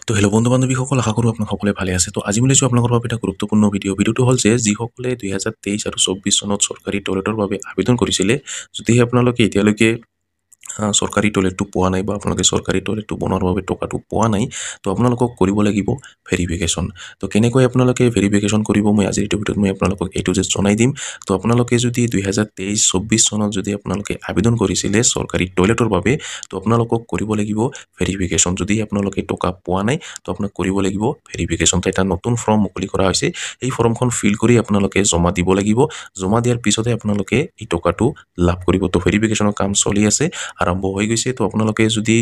তো হেল্ল' বন্ধু বান্ধৱীসকল, আশা কৰোঁ আপোনাক সকলোৱে ভালে আছে। তো আজি মই লৈছোঁ আপোনালোকৰ বাবে এটা গুৰুত্বপূৰ্ণ ভিডিঅ'টো হ'ল যে যিসকলে 2023 আৰু 24 চনত চৰকাৰী টয়লেটৰ বাবে আবেদন কৰিছিলে, যদিহে আপোনালোকে এতিয়ালৈকে চৰকাৰী টয়লেটটো পোৱা নাই বা আপোনালোকে চৰকাৰী টয়লেটটো বনোৱাৰ বাবে টকাটো পোৱা নাই, তো আপোনালোকক কৰিব লাগিব ভেৰিফিকেশ্যন। তো কেনেকৈ আপোনালোকে ভেৰিফিকেশ্যন কৰিব, মই আজিৰ এইটো ভিডিঅ'ত মই আপোনালোকক এইটো যে জনাই দিম। তো আপোনালোকে যদি 2023-24 চনত যদি আপোনালোকে আবেদন কৰিছিলে চৰকাৰী টয়লেটৰ বাবে, তো আপোনালোকক কৰিব লাগিব ভেৰিফিকেশ্যন। যদি আপোনালোকে টকা পোৱা নাই, তো আপোনাক কৰিব লাগিব ভেৰিফিকেশ্যন। তো এটা নতুন ফৰ্ম মুকলি কৰা হৈছে, এই ফৰ্মখন ফিল কৰি আপোনালোকে জমা দিব লাগিব। জমা দিয়াৰ পিছতে আপোনালোকে এই টকাটো লাভ কৰিব। তো ভেৰিফিকেশ্যনৰ কাম চলি আছে, আৰম্ভ হৈ গৈছে। তো আপোনালোকে যদি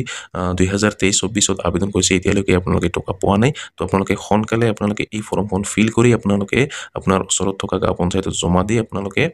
2023-24 আবেদন কৰিছে, এতিয়ালৈকে আপোনালোকে টকা পোৱা নাই, তো আপোনালোকে সোনকালে আপোনালোকে এই ফৰ্মখন ফিল কৰি আপোনালোকে আপোনাৰ ওচৰত থকা গাঁও পঞ্চায়তত জমা দি আপোনালোকে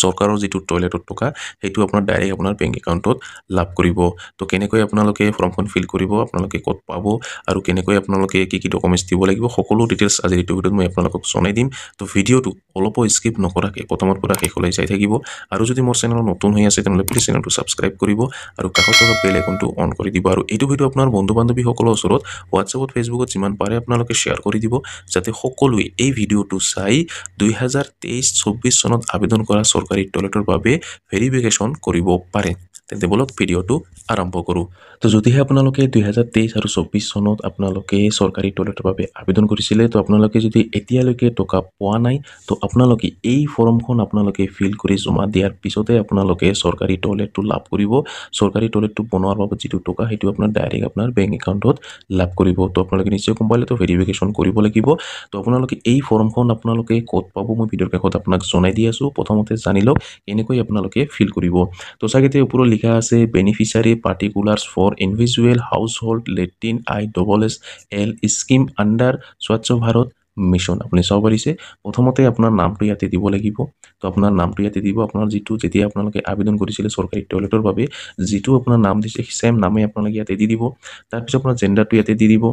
চৰকাৰৰ যিটো টয়লেটৰ টকা, সেইটো আপোনাৰ ডাইৰেক্ট আপোনাৰ বেংক একাউণ্টত লাভ কৰিব। তো কেনেকৈ আপোনালোকে ফৰ্মখন ফিল কৰিব, আপোনালোকে ক'ত পাব আৰু কেনেকৈ আপোনালোকে কি ডকুমেণ্টছ দিব লাগিব, সকলো ডিটেইলছ আজিৰ এইটো ভিডিঅ'ত মই আপোনালোকক জনাই দিম। তো ভিডিঅ'টো অলপো স্কিপ নকৰাকৈ প্ৰথমৰ পৰা শেষলৈ চাই থাকিব। আৰু যদি মোৰ চেনেল নতুন হৈ আছে, তেনেহ'লে প্লিজ চেনেলটো ছাবস্ক্ৰাইব কৰিব আৰু কাষত থকা বেল আইকনটো অন কৰি দিব। আৰু এইটো ভিডিঅ' আপোনাৰ বন্ধু বান্ধৱীসকলৰ ওচৰত হোৱাটছএপত, ফেচবুকত যিমান পাৰে আপোনালোকে শ্বেয়াৰ কৰি দিব, যাতে সকলোৱে এই ভিডিঅ'টো চাই 2023-24 চনত আবেদন কৰা চৰকাৰী টয়লেটৰ বাবে ভেৰিফিকেশ্যন কৰিব পাৰে। তেন্তে বলক ভিডিঅ'টো আৰম্ভ কৰোঁ। তো যদিহে আপোনালোকে 2023 আৰু 24 চনত আপোনালোকে চৰকাৰী টয়লেটৰ বাবে আবেদন কৰিছিলে, তো আপোনালোকে যদি এতিয়ালৈকে টকা পোৱা নাই, তো আপোনালোকে এই ফৰ্মখন আপোনালোকে ফিল কৰি জমা দিয়াৰ পিছতে আপোনালোকে চৰকাৰী টয়লেটটো লাভ কৰিব। চৰকাৰী টয়লেটটো বনোৱাৰ বাবে যিটো টকা, সেইটো আপোনাৰ ডাইৰেক্ট আপোনাৰ বেংক একাউণ্টত লাভ কৰিব। তো আপোনালোকে নিশ্চয় গম পালে, তো ভেৰিফিকেশ্যন কৰিব লাগিব। তো আপোনালোকে এই ফৰ্মখন আপোনালোকে ক'ত পাব, মই ভিডিঅ'ৰ কাষত আপোনাক জনাই দি আছোঁ। প্ৰথমতে জানি লওক কেনেকৈ আপোনালোকে ফিল কৰিব। তো চাগেতে ওপৰত লিখা আছে beneficiary particulars for individual household latrine ISSL scheme under স্বচ্ছ ভাৰত মিছন। আপুনি চাব পাৰিছে, প্ৰথমতে আপোনাৰ নামটো ইয়াতে দিব লাগিব। তো আপোনাৰ নামটো ইয়াতে দিব, আপোনাৰ যিটো যেতিয়া আপোনালোকে আবেদন কৰিছিলে চৰকাৰী টয়লেটৰ বাবে, যিটো আপোনাৰ নাম দিছে ছেম নামে আপোনালোকে ইয়াতে দি দিব। তাৰপিছত আপোনাৰ জেণ্ডাৰটো ইয়াতে দি দিব।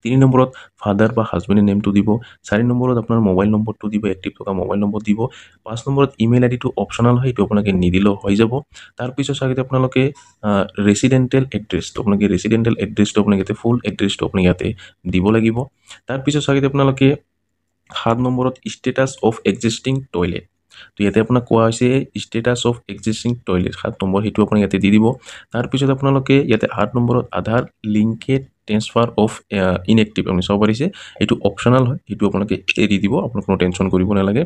3 নম্বৰত ফাদাৰ বা হাজবেণ্ডৰ নেমটো দিব। 4 নম্বৰত আপোনাৰ মোবাইল নম্বৰটো দিব, এক্টিভ থকা মোবাইল নম্বৰ দিব। 5 নম্বৰত ইমেইল আইডিটো অপশ্যনেল হয়, সেইটো আপোনালোকে নিদিলেও হৈ যাব। তাৰপিছত চাগে আপোনালোকে ৰেচিডেণ্টেল এড্ৰেছটো, আপোনালোকে ৰেচিডেণ্টেল এড্ৰেছটো আপোনালোকে ইয়াতে ফুল এড্ৰেছটো আপুনি ইয়াতে দিব লাগিব। তাৰপিছত চাগে আপোনালোকে 7 নম্বৰত ষ্টেটাছ অফ এক্সিষ্টিং টয়লেট, তো ইয়াতে আপোনাক কোৱা হৈছে status of existing toilet 7 number, সেইটো আপুনি ইয়াতে দি দিব। তাৰপিছত আপোনালোকে ইয়াতে 8 নম্বৰত আধাৰ লিংকেড ট্ৰেন্সফাৰ অফ ইনএক্টিভ, আপুনি চাব পাৰিছে এইটো অপশ্যনেল হয়, সেইটো আপোনালোকে এৰি দিব, আপোনাক কোনো টেনশ্যন কৰিব নালাগে।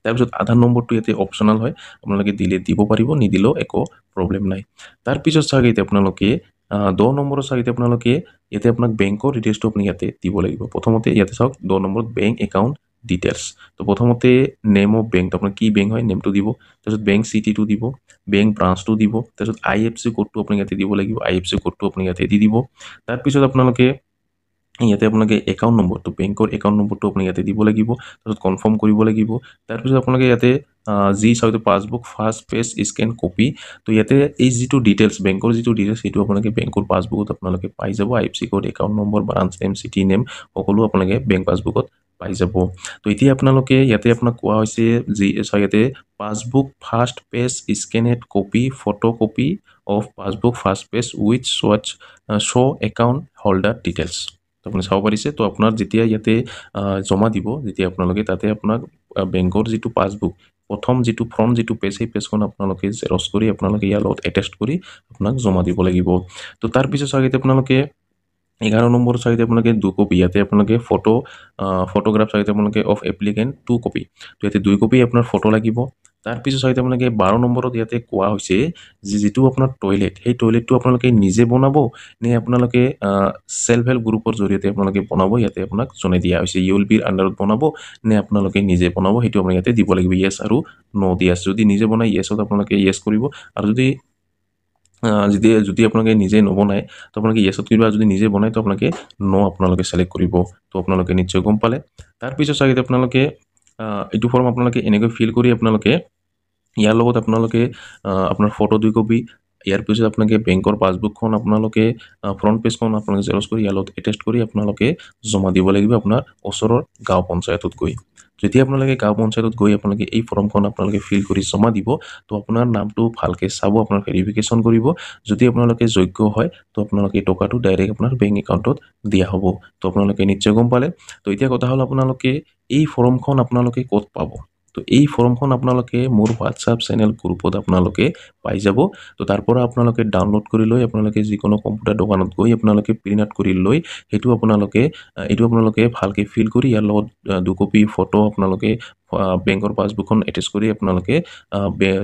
তাৰপিছত আধাৰ নম্বৰটো ইয়াতে অপশ্যনেল হয়, আপোনালোকে দিলে দিব পাৰিব, নিদিলেও একো প্ৰব্লেম নাই। তাৰপিছত চাগে এতিয়া আপোনালোকে 10 নম্বৰত চাগে আপোনালোকে ইয়াতে আপোনাক বেংকৰ ডিটেইলছটো আপুনি ইয়াতে দিব লাগিব। প্ৰথমতে ইয়াতে চাওক 10 নম্বৰত বেংক একাউণ্ট ডিটেইলছ। তো প্ৰথমতে নেম অফ বেংকটো আপোনাৰ কি বেংক হয় নেমটো দিব, তাৰপিছত বেংক চিটিটো দিব, বেংক ব্ৰাঞ্চটো দিব, তাৰপিছত IFSC কোডটো আপুনি ইয়াতে দিব লাগিব, IFSC কোডটো আপুনি ইয়াতে দি দিব। তাৰপিছত আপোনালোকে ইয়াতে আপোনালোকে একাউণ্ট নম্বৰটো, বেংকৰ একাউণ্ট নম্বৰটো আপুনি ইয়াতে দিব লাগিব, তাৰপিছত কনফাৰ্ম কৰিব লাগিব। তাৰপিছত আপোনালোকে ইয়াতে যি চাওক passbook first page scan copy, তো ইয়াতে এই যিটো ডিটেইলছ বেংকৰ যিটো ডিটেইলছ, সেইটো আপোনালোকে বেংকৰ পাছবুকত আপোনালোকে পাই যাব। IFSC code, account number, branch name, city name, সকলো আপোনালোকে বেংক পাছবুকত পাই যাব। তো এতিয়া আপোনালোকে ইয়াতে আপোনাক কোৱা হৈছে যি ইয়াতে passbook first page scanned copy, photo copy of passbook first page with show' account holder details. তো আপুনি চাব পাৰিছে। তো আপোনাৰ যেতিয়া ইয়াতে জমা দিব, যেতিয়া আপোনালোকে তাতে আপোনাক বেংকৰ যিটো পাছবুক প্ৰথম যিটো ফ্ৰণ্ট যিটো পেজ, সেই পেজখন আপোনালোকে জেৰক্স কৰি আপোনালোকে ইয়াৰ লগত এটেচ কৰি আপোনাক জমা দিব লাগিব। তো তাৰপিছত চাগে আপোনালোকে 11 নম্বৰ চাগে আপোনালোকে 2 কপি, ইয়াতে আপোনালোকে ফটোগ্ৰাফ চাগে আপোনালোকে অফ এপ্লিকেণ্ট 2 কপি, তো ইয়াতে 2 কপি আপোনাৰ ফটো লাগিব। তাৰপিছত চাগে আপোনালোকে 12 নম্বৰত ইয়াতে কোৱা হৈছে যিটো আপোনাৰ টয়লেট, সেই টয়লেটটো আপোনালোকে নিজে বনাব নে আপোনালোকে সেলফ হেল্প গ্ৰুপৰ জৰিয়তে আপোনালোকে বনাব, ইয়াতে আপোনাক জনাই দিয়া হৈছে। ULBৰ আণ্ডাৰত বনাব নে আপোনালোকে নিজে বনাব, সেইটো আপোনালোকে ইয়াতে দিব লাগিব য়েছ আৰু নো দি আছে। যদি নিজে বনাই য়েছত আপোনালোকে য়েছ কৰিব, আৰু যদি আপোনালোকে নিজে নবনায় তো আপোনালোকে য়েছত কৰিব, আৰু যদি নিজে বনায় তো আপোনালোকে নো আপোনালোকে ছিলেক্ট কৰিব। তো আপোনালোকে নিশ্চয় গম পালে। তাৰপিছত চাগে আপোনালোকে এইটো ফৰ্ম আপোনালোকে এনেকৈ ফিল কৰি আপোনালোকে ইয়াৰ লগত আপোনালোকে আপোনাৰ ফটো 2 কপি, ইয়াৰ পিছত আপোনালোকে বেংকৰ পাছবুকখন আপোনালোকে ফ্ৰণ্ট পেজখন আপোনালোকে জেৰক্স কৰি ইয়াৰ লগত এটেষ্ট কৰি আপোনালোকে জমা দিব লাগিব আপোনাৰ ওচৰৰ গাঁও পঞ্চায়তত গৈ যেতিয়া আপোনালোকে গাঁও পঞ্চায়তত গৈ আপোনালোকে এই ফৰ্মখন আপোনালোকে ফিল কৰি জমা দিব তো আপোনাৰ নামটো ভালকৈ চাব আপোনাৰ ভেৰিফিকেশ্যন কৰিব যদি আপোনালোকে যোগ্য হয় তো আপোনালোকে এই টকাটো ডাইৰেক্ট আপোনাৰ বেংক একাউণ্টত দিয়া হ'ব তো আপোনালোকে নিশ্চয় গম পালে তো এতিয়া কথা হ'ল আপোনালোকে এই ফৰ্মখন আপোনালোকে ক'ত পাব তো এই ফৰ্মখন আপোনালোকে মোৰ হোৱাটছআপ চেনেল গ্ৰুপত আপোনালোকে পাই যাব তো তাৰ পৰা আপোনালোকে ডাউনলোড কৰি লৈ আপোনালোকে যিকোনো কম্পিউটাৰ দোকানত গৈ আপোনালোকে প্ৰিণ্ট আউট কৰি লৈ সেইটো আপোনালোকে ভালকৈ ফিল কৰি ইয়াৰ লগত 2 কপি ফটো আপোনালোকে বেংকৰ পাছবুকখন এটেচ কৰি আপোনালোকে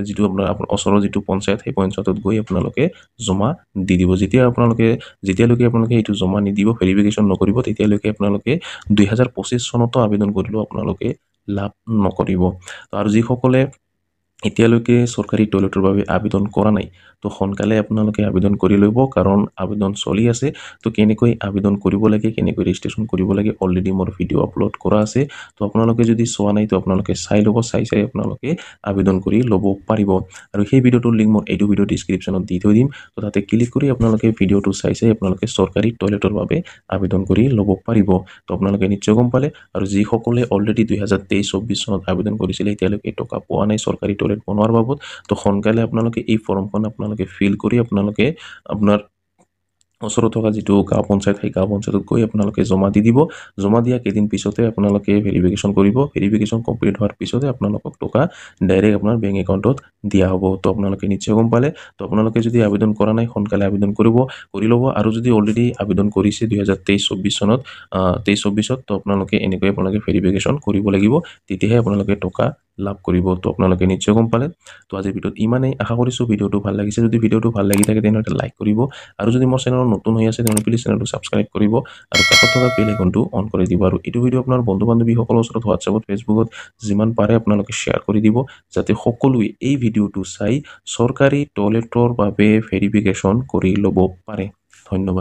যিটো আপোনাৰ ওচৰৰ যিটো পঞ্চায়ত সেই পঞ্চায়তত গৈ আপোনালোকে জমা দি দিব যেতিয়ালৈকে আপোনালোকে এইটো জমা নিদিব ভেৰিফিকেশ্যন নকৰিব তেতিয়ালৈকে আপোনালোকে 2025 চনতো আবেদন কৰিলেও আপোনালোকে লাভ নকৰিব আৰু যিসকলে এতিয়ালৈকে চৰকাৰী টয়লেটৰ বাবে আবেদন কৰা নাই তো সোনকালে আপোনালোকে আবেদন কৰি ল'ব কাৰণ আবেদন চলি আছে তো কেনেকৈ আবেদন কৰিব লাগে কেনেকৈ ৰেজিষ্ট্ৰেশ্যন কৰিব লাগে অলৰেডি মোৰ ভিডিঅ' আপলোড কৰা আছে তো আপোনালোকে যদি চোৱা নাই তো আপোনালোকে চাই ল'ব চাই আপোনালোকে আবেদন কৰি ল'ব পাৰিব আৰু সেই ভিডিঅ'টোৰ লিংক মই এইটো ভিডিঅ' ডিছক্ৰিপশ্যনত দি থৈ দিম তো তাতে ক্লিক কৰি আপোনালোকে ভিডিঅ'টো চাই আপোনালোকে চৰকাৰী টয়লেটৰ বাবে আবেদন কৰি ল'ব পাৰিব তো আপোনালোকে নিশ্চয় গম পালে আৰু যিসকলে অলৰেডি 2023-24 চনত আবেদন কৰিছিলে এতিয়ালৈকে টকা পোৱা নাই চৰকাৰী টয়লেট বনোৱাৰ বাবদ তো সোনকালে আপোনালোকে এই ফৰ্মখন আপোনালোকে ফিল কৰি আপোনালোকে আপোনাৰ ওচৰত থকা যিটো গাঁও পঞ্চায়ত সেই গাঁও পঞ্চায়তত গৈ আপোনালোকে জমা দি দিব জমা দিয়া কেইদিন পিছতে আপোনালোকে ভেৰিফিকেশ্যন কৰিব ভেৰিফিকেশ্যন কমপ্লিট হোৱাৰ পিছতে আপোনালোকক টকা ডাইৰেক্ট আপোনাৰ বেংক একাউণ্টত দিয়া হ'ব তো আপোনালোকে নিশ্চয় গম পালে তো আপোনালোকে যদি আবেদন কৰা নাই সোনকালে আবেদন কৰি ল'ব আৰু যদি অলৰেডি আবেদন কৰিছে 2023-24 চনত 23-24ত তো আপোনালোকে ভেৰিফিকেশ্যন কৰিব লাগিব তেতিয়াহে আপোনালোকে টকা লাভ কৰিব তো আপোনালোকে নিশ্চয় গম পালে তো আজিৰ ভিডিঅ'ত ইমানেই আশা কৰিছোঁ ভিডিঅ'টো ভাল লাগিছে যদি ভিডিঅ'টো ভাল লাগি থাকে তেনেহ'লে লাইক কৰিব আৰু যদি মোৰ চেনেলত নতুন হৈ আছে তেনেহ'লে প্লিজ চেনেলটো ছাবস্ক্ৰাইব কৰিব আৰু কাষত থকা বেল আইকনটো অন কৰি দিব আৰু এইটো ভিডিঅ' আপোনাৰ বন্ধু বান্ধৱীসকলৰ ওচৰত হোৱাটছআপত ফেচবুকত যিমান পাৰে আপোনালোকে শ্বেয়াৰ কৰি দিব যাতে সকলোৱে এই ভিডিঅ'টো চাই চৰকাৰী টয়লেটৰ বাবে ভেৰিফিকেশ্যন কৰি ল'ব পাৰে ধন্যবাদ